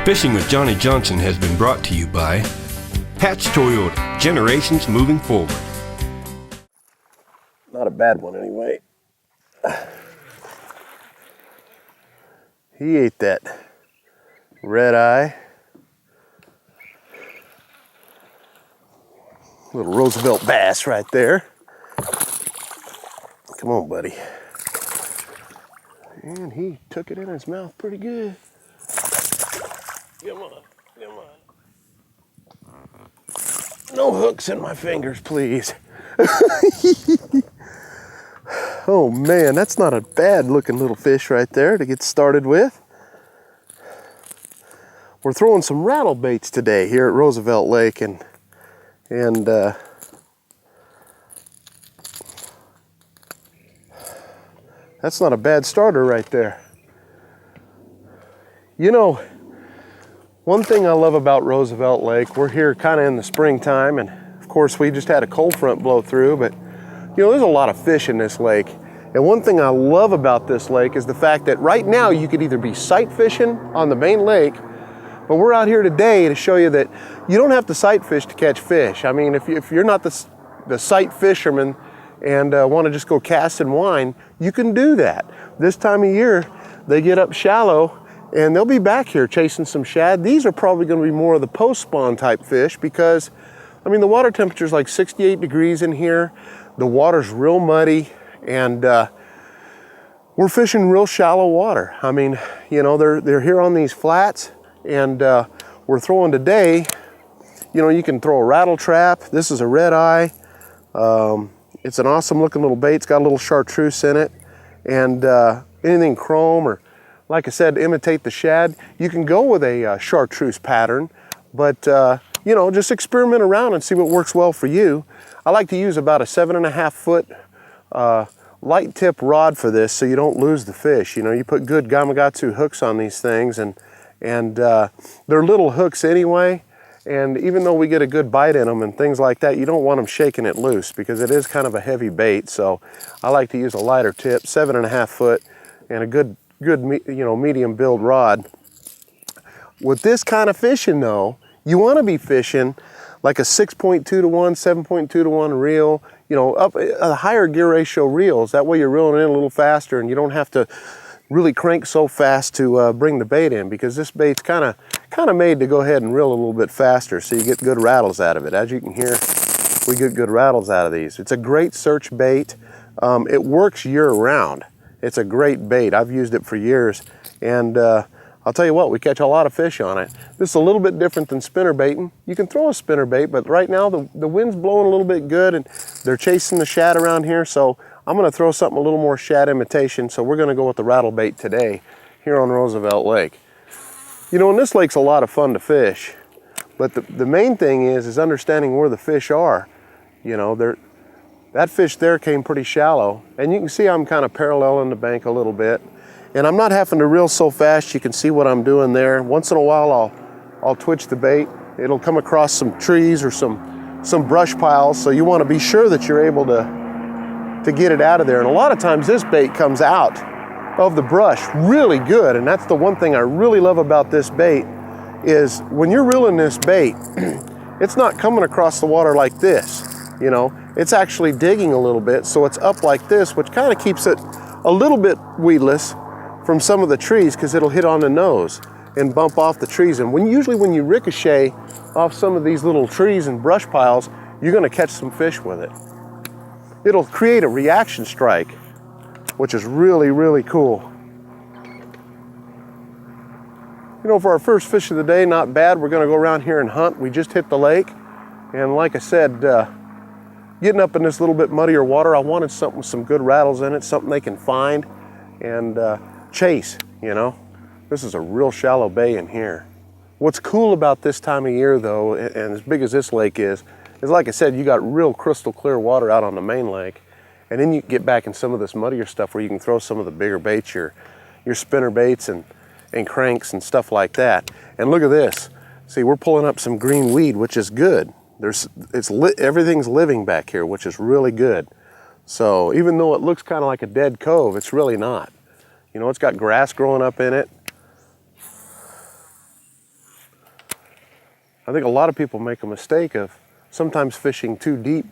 Fishing with Johnny Johnson has been brought to you by Hatch Toyota, generations moving forward. Not a bad one anyway. He ate that red eye. Little Roosevelt bass right there. Come on, buddy. And he took it in his mouth pretty good. Come on, come on. No hooks in my fingers, please. Oh man, that's not a bad looking little fish right there to get started with. We're throwing some rattle baits today here at Roosevelt Lake, and that's not a bad starter right there. You know, one thing I love about Roosevelt Lake, we're here kind of in the springtime, and of course we just had a cold front blow through, but you know, there's a lot of fish in this lake. And one thing I love about this lake is the fact that right now you could either be sight fishing on the main lake, but we're out here today to show you that you don't have to sight fish to catch fish. I mean, if you're not the sight fisherman and want to just go cast and wind, you can do that. This time of year, they get up shallow and they'll be back here chasing some shad. These are probably going to be more of the post-spawn type fish because, I mean, the water temperature is like 68 degrees in here. The water's real muddy, and we're fishing real shallow water. I mean, you know, they're here on these flats, and we're throwing today, you know, you can throw a rattle trap. This is a red eye. It's an awesome looking little bait. It's got a little chartreuse in it, and anything chrome or, like I said, imitate the shad. You can go with a chartreuse pattern, but you know, just experiment around and see what works well for you. I like to use about a 7.5 foot light tip rod for this so you don't lose the fish. You know, you put good Gamakatsu hooks on these things, and they're little hooks anyway, and even though we get a good bite in them and things like that, you don't want them shaking it loose because it is kind of a heavy bait. So I like to use a lighter tip, 7.5 foot, and a good you know, medium build rod. With this kind of fishing though, you want to be fishing like a 6.2 to 1, 7.2 to 1 reel, you know, up a higher gear ratio reels. That way you're reeling in a little faster and you don't have to really crank so fast to bring the bait in, because this bait's kind of made to go ahead and reel a little bit faster so you get good rattles out of it. As you can hear, we get good rattles out of these. It's a great search bait. It works year round. It's a great bait. I've used it for years, and I'll tell you what, we catch a lot of fish on it. This is a little bit different than spinner baiting. You can throw a spinner bait, but right now the wind's blowing a little bit good and they're chasing the shad around here, so I'm gonna throw something a little more shad imitation, so we're gonna go with the rattle bait today here on Roosevelt Lake. You know, and this lake's a lot of fun to fish, but the main thing is understanding where the fish are. You know, that fish there came pretty shallow, and you can see I'm kind of paralleling the bank a little bit. And I'm not having to reel so fast. You can see what I'm doing there. Once in a while, I'll twitch the bait. It'll come across some trees or some brush piles. So you want to be sure that you're able to get it out of there. And a lot of times this bait comes out of the brush really good. And that's the one thing I really love about this bait is when you're reeling this bait, it's not coming across the water like this. You know, it's actually digging a little bit. So it's up like this, which kind of keeps it a little bit weedless from some of the trees, because it'll hit on the nose and bump off the trees. And usually when you ricochet off some of these little trees and brush piles, you're gonna catch some fish with it. It'll create a reaction strike, which is really, really cool. You know, for our first fish of the day, not bad. We're gonna go around here and hunt. We just hit the lake. And like I said, getting up in this little bit muddier water, I wanted something with some good rattles in it, something they can find and chase, you know. This is a real shallow bay in here. What's cool about this time of year though, and as big as this lake is like I said, you got real crystal clear water out on the main lake, and then you get back in some of this muddier stuff where you can throw some of the bigger baits, your spinner baits and cranks and stuff like that. And look at this. See, we're pulling up some green weed, which is good. Everything's living back here, which is really good. So even though it looks kind of like a dead cove, it's really not. You know, it's got grass growing up in it. I think a lot of people make a mistake of sometimes fishing too deep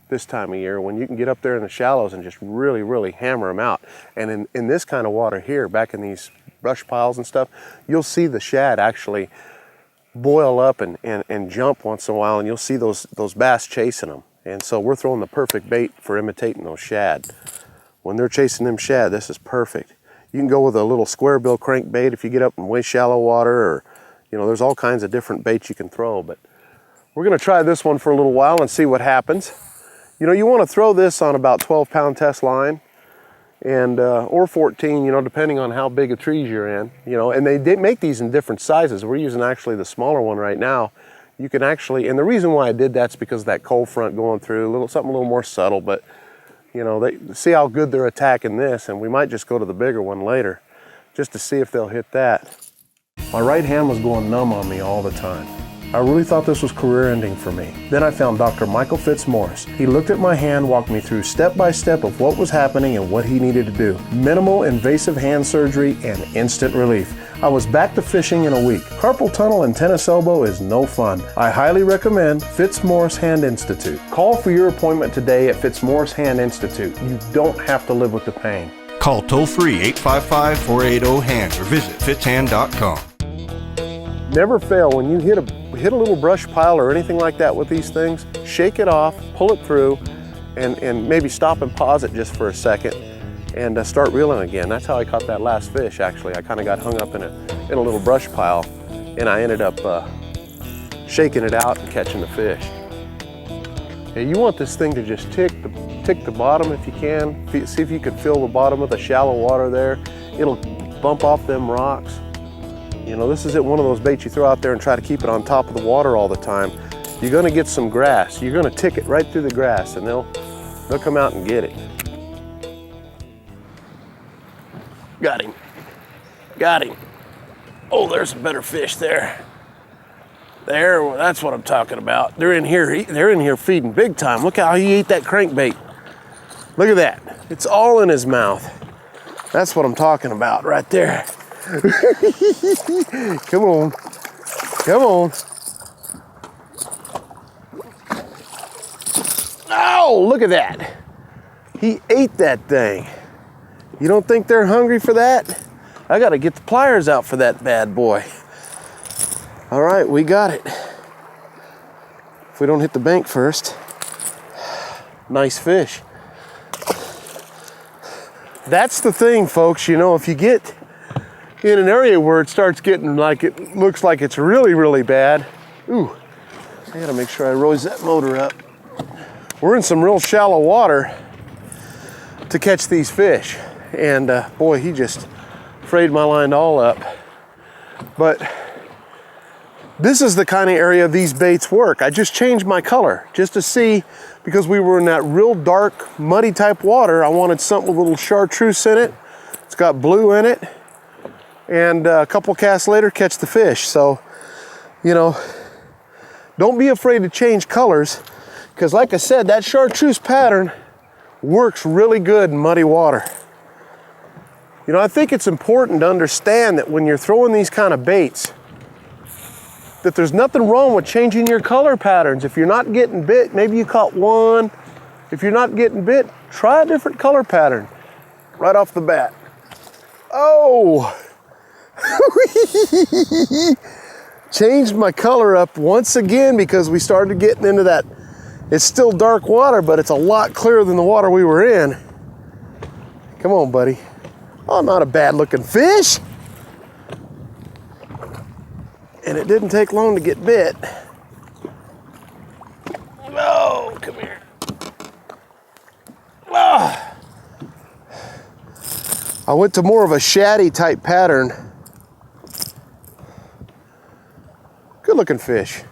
this time of year when you can get up there in the shallows and just really, really hammer them out. And in this kind of water here, back in these brush piles and stuff, you'll see the shad actually boil up and jump once in a while, and you'll see those bass chasing them. And so we're throwing the perfect bait for imitating those shad. When they're chasing them shad, this is perfect. You can go with a little square bill crankbait if you get up in way shallow water, or, you know, there's all kinds of different baits you can throw, but we're gonna try this one for a little while and see what happens. You know, you wanna throw this on about 12-pound test line, and or 14, you know, depending on how big of trees you're in, you know, and they make these in different sizes. We're using actually the smaller one right now. You can actually, and the reason why I did that's because of that cold front going through, something a little more subtle, but you know, they see how good they're attacking this, and we might just go to the bigger one later just to see if they'll hit that. My right hand was going numb on me all the time. I really thought this was career ending for me. Then I found Dr. Michael Fitzmaurice. He looked at my hand, walked me through step by step of what was happening and what he needed to do. Minimal invasive hand surgery and instant relief. I was back to fishing in a week. Carpal tunnel and tennis elbow is no fun. I highly recommend Fitzmaurice Hand Institute. Call for your appointment today at Fitzmaurice Hand Institute. You don't have to live with the pain. Call toll-free 855-480-HANDS or visit fitzhand.com. Never fail when you hit a little brush pile or anything like that with these things, shake it off, pull it through, and maybe stop and pause it just for a second and start reeling again. That's how I caught that last fish, actually. I kind of got hung up in a little brush pile, and I ended up shaking it out and catching the fish. Hey, you want this thing to just tick the bottom if you can. See if you can feel the bottom of the shallow water there. It'll bump off them rocks. You know, this isn't one of those baits you throw out there and try to keep it on top of the water all the time. You're gonna get some grass. You're gonna tick it right through the grass, and they'll come out and get it. Got him. Got him. Oh, there's a better fish there. There, that's what I'm talking about. They're in here feeding big time. Look how he ate that crankbait. Look at that. It's all in his mouth. That's what I'm talking about right there. Come on. Come on. Oh, look at that. He ate that thing. You don't think they're hungry for that? I gotta get the pliers out for that bad boy. All right, we got it. If we don't hit the bank first. Nice fish. That's the thing, folks. You know, if you get in an area where it starts getting like it looks like it's really, really bad. Ooh, I gotta make sure I rose that motor up. We're in some real shallow water to catch these fish. And boy, he just frayed my line all up. But this is the kind of area these baits work. I just changed my color just to see, because we were in that real dark, muddy type water. I wanted something with a little chartreuse in it. It's got blue in it. And a couple casts later, catch the fish. So, you know, don't be afraid to change colors, because like I said, that chartreuse pattern works really good in muddy water. You know, I think it's important to understand that when you're throwing these kind of baits, that there's nothing wrong with changing your color patterns. If you're not getting bit, maybe you caught one. If you're not getting bit, try a different color pattern right off the bat. Oh! Changed my color up once again because we started getting into that. It's still dark water, but it's a lot clearer than the water we were in. Come on, buddy. Oh, not a bad looking fish. And it didn't take long to get bit. Oh, come here. Oh. I went to more of a shaddy type pattern. Good looking fish.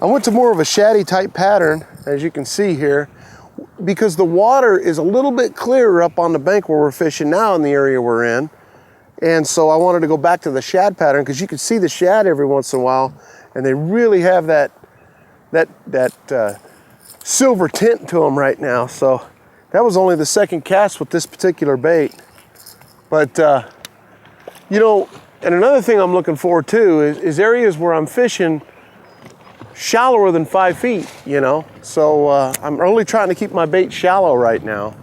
I went to more of a shaddy type pattern, as you can see here, because the water is a little bit clearer up on the bank where we're fishing now in the area we're in. And so I wanted to go back to the shad pattern, because you can see the shad every once in a while, and they really have that silver tint to them right now. So that was only the second cast with this particular bait. But you know, and another thing I'm looking forward to is areas where I'm fishing shallower than 5 feet, you know. So I'm only trying to keep my bait shallow right now.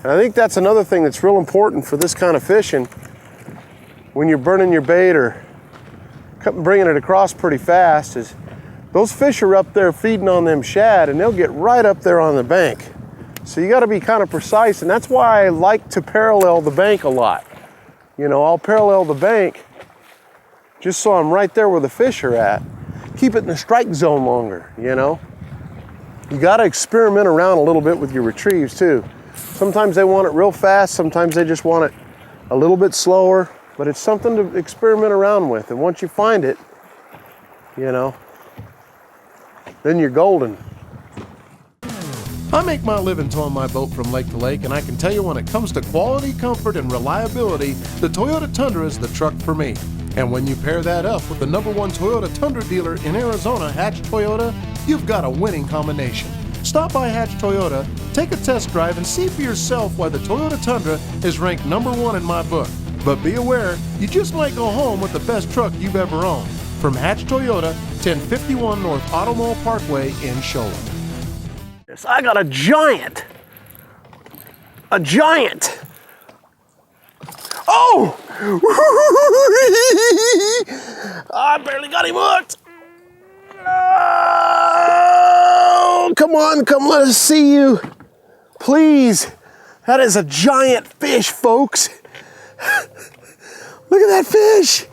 And I think that's another thing that's real important for this kind of fishing. When you're burning your bait or bringing it across pretty fast, is those fish are up there feeding on them shad, and they'll get right up there on the bank. So you got to be kind of precise, and that's why I like to parallel the bank a lot. You know, I'll parallel the bank just so I'm right there where the fish are at. Keep it in the strike zone longer, you know. You got to experiment around a little bit with your retrieves too. Sometimes they want it real fast, sometimes they just want it a little bit slower, but it's something to experiment around with. And once you find it, you know, then you're golden. I make my living towing my boat from lake to lake, and I can tell you when it comes to quality, comfort, and reliability, the Toyota Tundra is the truck for me. And when you pair that up with the #1 Toyota Tundra dealer in Arizona, Hatch Toyota, you've got a winning combination. Stop by Hatch Toyota, take a test drive, and see for yourself why the Toyota Tundra is ranked #1 in my book. But be aware, you just might go home with the best truck you've ever owned. From Hatch Toyota, 1051 North Auto Mall Parkway in Shola. Yes, I got a giant. A giant. Oh! I barely got him hooked. Oh, come on, come let us see you. Please. That is a giant fish, folks. Look at that fish.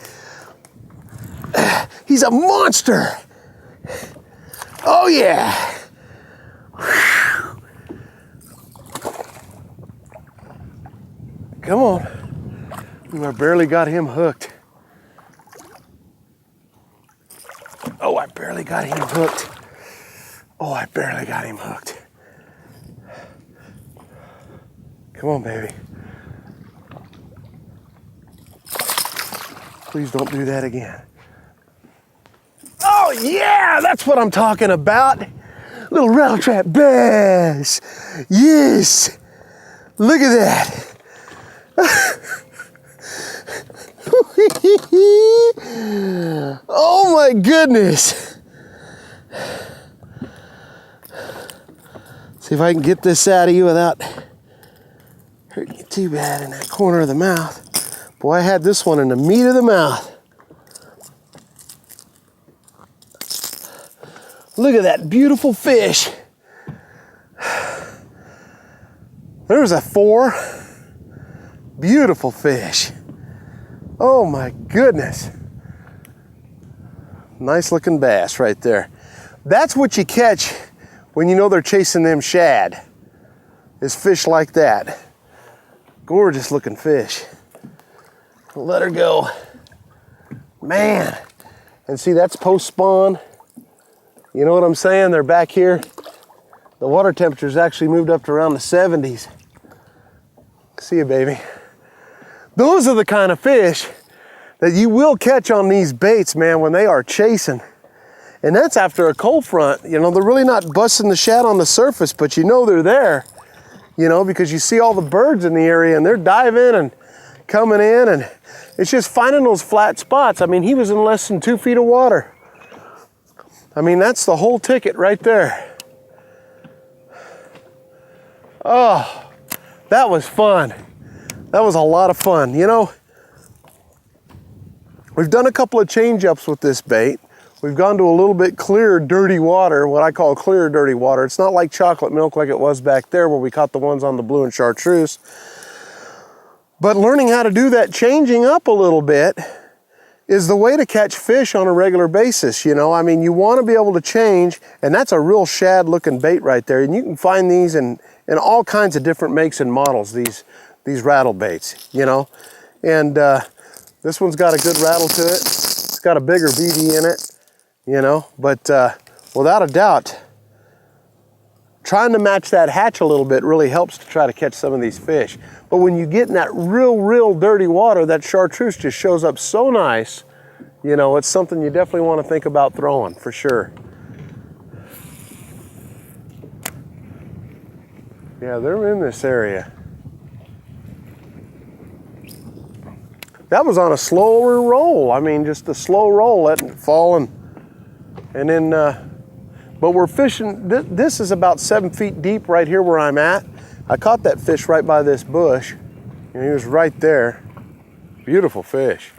He's a monster. Oh yeah. Come on. Ooh, I barely got him hooked. Oh, I barely got him hooked. Oh, I barely got him hooked. Come on, baby. Please don't do that again. Oh yeah, that's what I'm talking about. Little rattle trap bass. Yes. Look at that. Oh my goodness. See if I can get this out of you without hurting you too bad in that corner of the mouth. Boy, I had this one in the meat of the mouth. Look at that beautiful fish. There's a 4. Beautiful fish. Oh my goodness. Nice looking bass right there. That's what you catch when you know they're chasing them shad, is fish like that. Gorgeous looking fish. Let her go. Man. And see, that's post spawn. You know what I'm saying? They're back here. The water temperature's actually moved up to around the 70s. See you, baby. Those are the kind of fish that you will catch on these baits, man, when they are chasing. And that's after a cold front. You know, they're really not busting the shad on the surface, but you know they're there, you know, because you see all the birds in the area and they're diving and coming in, and it's just finding those flat spots. I mean, he was in less than 2 feet of water. I mean, that's the whole ticket right there. Oh, that was fun. That was a lot of fun. You know, we've done a couple of change-ups with this bait. We've gone to a little bit clear, dirty water, what I call clear, dirty water. It's not like chocolate milk like it was back there where we caught the ones on the blue and chartreuse. But learning how to do that changing up a little bit is the way to catch fish on a regular basis. You know, I mean, you want to be able to change, and that's a real shad looking bait right there. And you can find these in all kinds of different makes and models, these rattle baits, you know. And this one's got a good rattle to it. It's got a bigger BB in it, you know. But without a doubt, trying to match that hatch a little bit really helps to try to catch some of these fish. But when you get in that real dirty water, that chartreuse just shows up so nice. You know, it's something you definitely want to think about throwing, for sure. Yeah, they're in this area. That was on a slower roll. I mean, just a slow roll, letting it fall and And then, but we're fishing, this is about 7 feet deep right here where I'm at. I caught that fish right by this bush, and he was right there. Beautiful fish.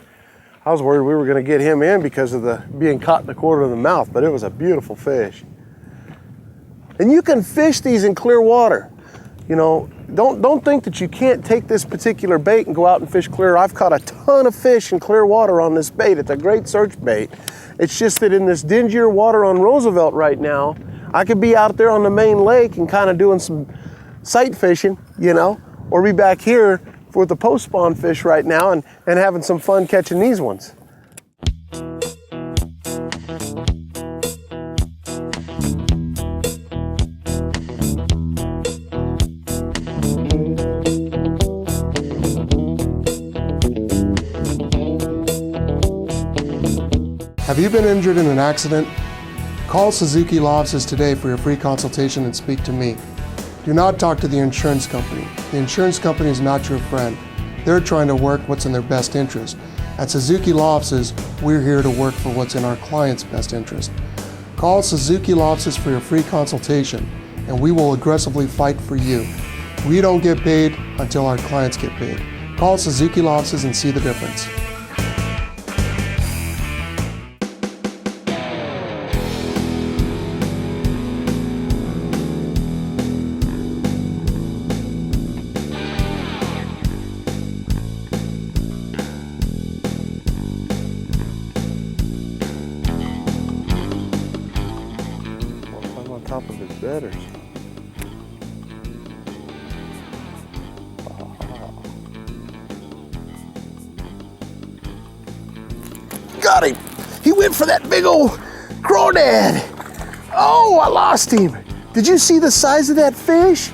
I was worried we were gonna get him in because of the being caught in the corner of the mouth, but it was a beautiful fish. And you can fish these in clear water. You know, don't think that you can't take this particular bait and go out and fish clear. I've caught a ton of fish in clear water on this bait. It's a great search bait. It's just that in this dingier water on Roosevelt right now, I could be out there on the main lake and kind of doing some sight fishing, you know, or be back here with the post spawn fish right now and having some fun catching these ones. Have you been injured in an accident? Call Suzuki Law Offices today for your free consultation and speak to me. Do not talk to the insurance company. The insurance company is not your friend. They're trying to work what's in their best interest. At Suzuki Law Offices, we're here to work for what's in our client's best interest. Call Suzuki Law Offices for your free consultation, and we will aggressively fight for you. We don't get paid until our clients get paid. Call Suzuki Law Offices and see the difference. Top of his bedders. Got him! He went for that big old crawdad! Oh, I lost him! Did you see the size of that fish?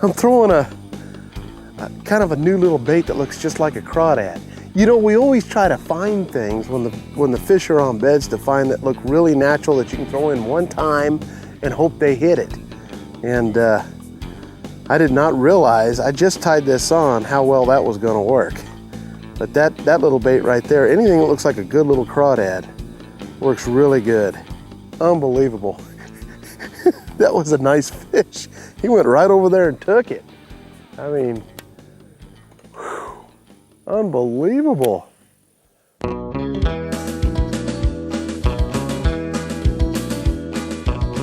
I'm throwing a kind of a new little bait that looks just like a crawdad. You know, we always try to find things when the fish are on beds to find that look really natural that you can throw in one time and hope they hit it. And I did not realize, I just tied this on, how well that was gonna work. But that little bait right there, anything that looks like a good little crawdad, works really good. Unbelievable. That was a nice fish. He went right over there and took it. I mean, unbelievable.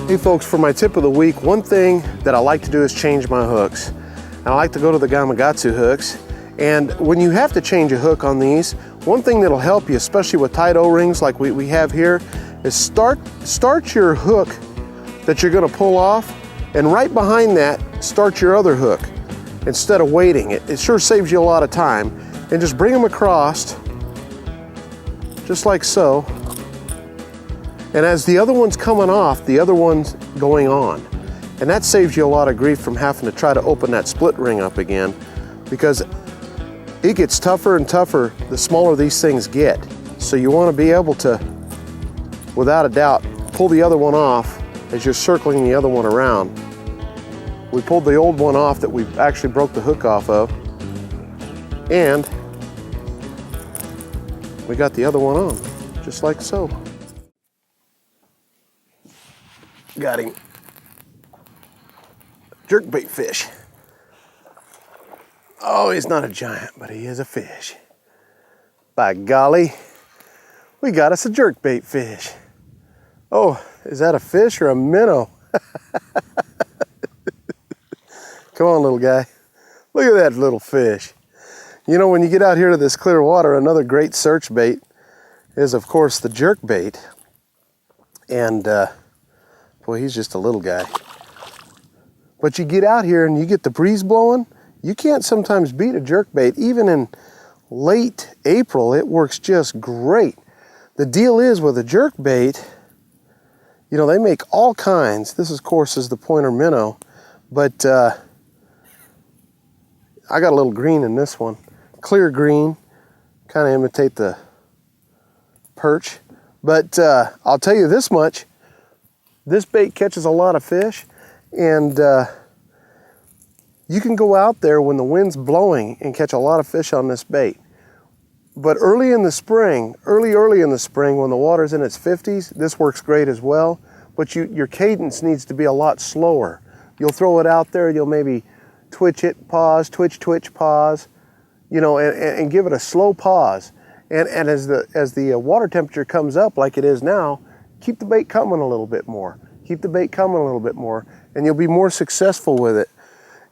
Hey folks, for my tip of the week, one thing that I like to do is change my hooks. And I like to go to the Gamakatsu hooks. And when you have to change a hook on these, one thing that'll help you, especially with tight O-rings like we have here, is start your hook that you're gonna pull off, and right behind that, start your other hook instead of waiting. It sure saves you a lot of time. And just bring them across, just like so. And as the other one's coming off, the other one's going on. And that saves you a lot of grief from having to try to open that split ring up again, because it gets tougher and tougher the smaller these things get. So you want to be able to, without a doubt, pull the other one off as you're circling the other one around. We pulled the old one off that we actually broke the hook off of, and we got the other one on, just like so. Got him. Jerkbait fish. Oh, he's not a giant, but he is a fish. By golly, we got us a jerkbait fish. Oh, is that a fish or a minnow? Come on, little guy. Look at that little fish. You know, when you get out here to this clear water, another great search bait is, of course, the jerkbait. And, boy, he's just a little guy. But you get out here and you get the breeze blowing, you can't sometimes beat a jerkbait. Even in late April, it works just great. The deal is with a jerkbait, you know, they make all kinds. This, of course, is the pointer minnow, but I got a little green in this one. Clear green, kind of imitate the perch. But I'll tell you this much, this bait catches a lot of fish, and you can go out there when the wind's blowing and catch a lot of fish on this bait. But early in the spring, early in the spring, when the water's in its 50s, this works great as well. But your cadence needs to be a lot slower. You'll throw it out there, you'll maybe twitch it, pause, twitch, pause, you know, and give it a slow pause. And as the water temperature comes up like it is now, keep the bait coming a little bit more. Keep the bait coming a little bit more, and you'll be more successful with it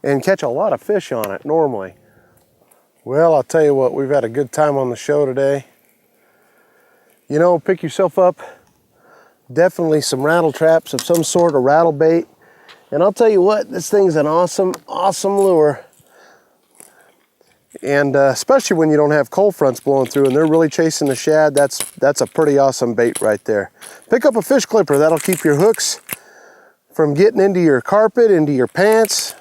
and catch a lot of fish on it normally. Well, I'll tell you what, we've had a good time on the show today. You know, pick yourself up definitely some rattle traps of some sort, a rattle bait. And I'll tell you what, this thing's an awesome lure. And especially when you don't have cold fronts blowing through and they're really chasing the shad, that's a pretty awesome bait right there. Pick up a fish clipper, that'll keep your hooks from getting into your carpet, into your pants,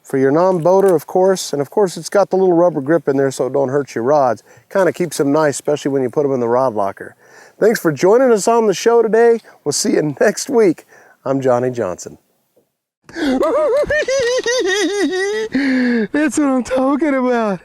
for your non-boater, of course. And of course, it's got the little rubber grip in there so it don't hurt your rods. Kind of keeps them nice, especially when you put them in the rod locker. Thanks for joining us on the show today. We'll see you next week. I'm Johnny Johnson. That's what I'm talking about.